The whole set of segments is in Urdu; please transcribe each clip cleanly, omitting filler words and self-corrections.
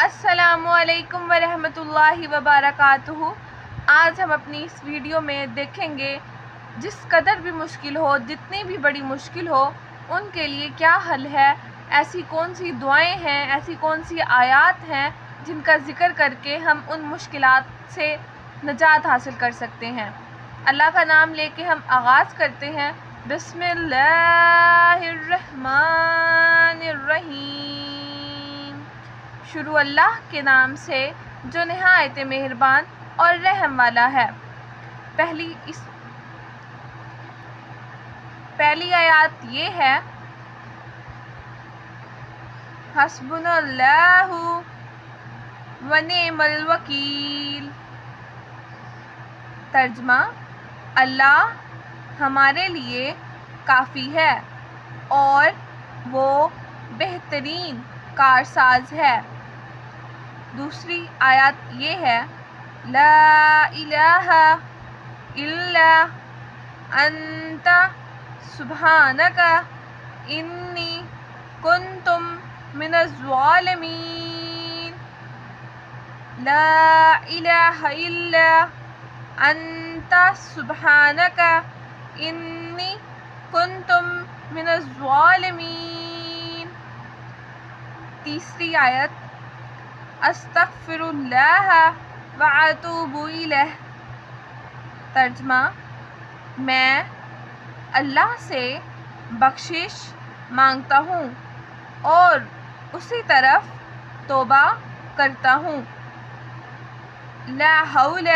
السلام علیکم ورحمۃ اللہ وبرکاتہ۔ آج ہم اپنی اس ویڈیو میں دیکھیں گے جس قدر بھی مشکل ہو، جتنی بھی بڑی مشکل ہو، ان کے لیے کیا حل ہے، ایسی کون سی دعائیں ہیں، ایسی کون سی آیات ہیں جن کا ذکر کر کے ہم ان مشکلات سے نجات حاصل کر سکتے ہیں۔ اللہ کا نام لے کے ہم آغاز کرتے ہیں۔ بسم اللہ الرحمن الرحیم۔ شروع اللہ کے نام سے جو نہایت مہربان اور رحم والا ہے۔ پہلی آیات یہ ہے، حسبنا اللہ ونعم الوکیل۔ ترجمہ: اللہ ہمارے لیے کافی ہے اور وہ بہترین کارساز ہے۔ دوسری آیات یہ ہے، لا الہ الا انت سبحانک انی کنت من الظالمین۔ لا الہ الا انت سبحانک انی کنت من الظالمین۔ تیسری آیت، استغفر اللہ واتوب الیہ۔ ترجمہ: میں اللہ سے بخشش مانگتا ہوں اور اسی طرف توبہ کرتا ہوں۔ لا حول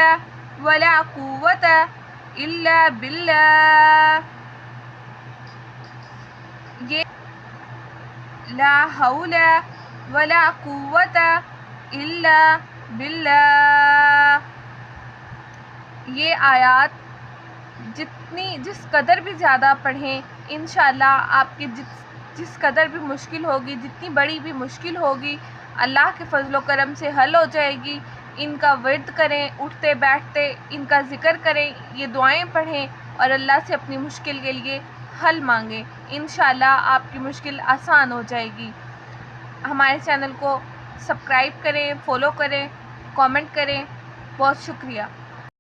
ولا قوت الا باللہ۔ لا حول ولا قوت الا باللہ۔ یہ آیات جس قدر بھی زیادہ پڑھیں، انشاءاللہ آپ کی جس قدر بھی مشکل ہوگی، جتنی بڑی بھی مشکل ہوگی، اللہ کے فضل و کرم سے حل ہو جائے گی۔ ان کا ورد کریں، اٹھتے بیٹھتے ان کا ذکر کریں، یہ دعائیں پڑھیں اور اللہ سے اپنی مشکل کے لیے حل مانگیں۔ انشاءاللہ آپ کی مشکل آسان ہو جائے گی۔ ہمارے چینل کو سبسکرائب کریں، فالو کریں، کامنٹ کریں۔ بہت شکریہ۔